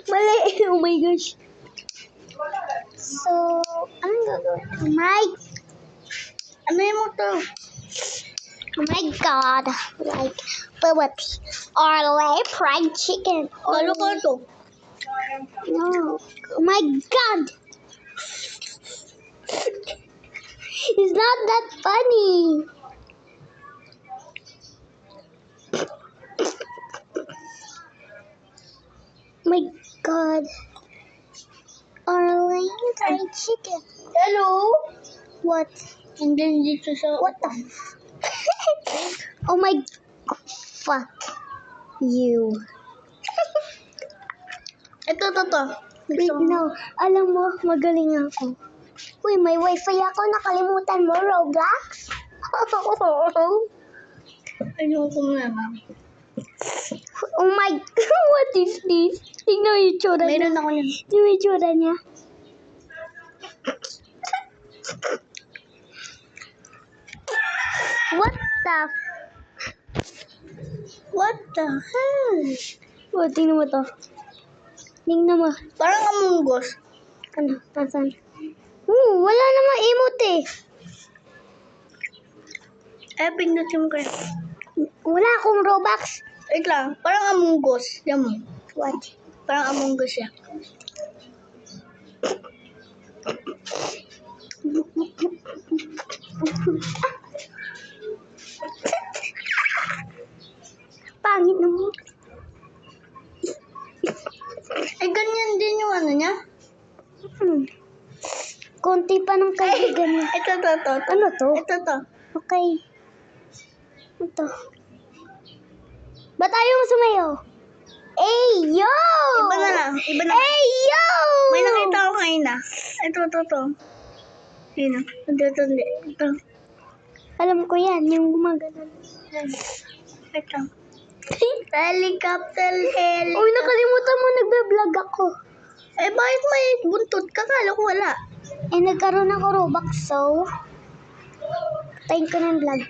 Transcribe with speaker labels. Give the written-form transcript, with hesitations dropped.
Speaker 1: Mali. Oh my gosh. So, anong gagawin? Ano mo to? Oh my God. Like, spaghetti. Or like fried chicken. Ano ko to? No. Oh my God. It's not that funny. My God. Arlene fried chicken. Hello? What? And then dito sa... What the Oh my... Fuck you. Ito. Wait, no. Alam mo, magaling ako. Uy, may wifi ako. Nakalimutan mo, Roblox? Ayoko na, ma'am. Oh my... What is this? Tingnan mo yung tsura niya. Meron ako yan. Tingnan mo yung tsura niya. What the hell? Oh, tingnan mo to. Tingnan mo. Parang Among Us. Ano? Tasan? Wala namang emote eh. Pignatin mo kayo. Wala akong Robux. Wait lang. Parang Among Us. Yan mo. What? Parang Among Us yan. Pangit naman. Ganyan din yung ano niya? Konti pa ng kaibigan niya. Ito. Ano to? Ito. Okay. Ito. Ba't ayaw mo sumayaw? Hey, yo! Iba na lang. Hey, yo! May nakita ko kanina. Ito. Sino? Ito. Alam ko yan. Yung gumagano. Ito. Helicopter. Uy, nakalimutan mo. Nagbe-vlog ako. Bakit may buntot ka? Kala ko wala. Nagkaroon ako Robux, so... Tayin ko ng vlog.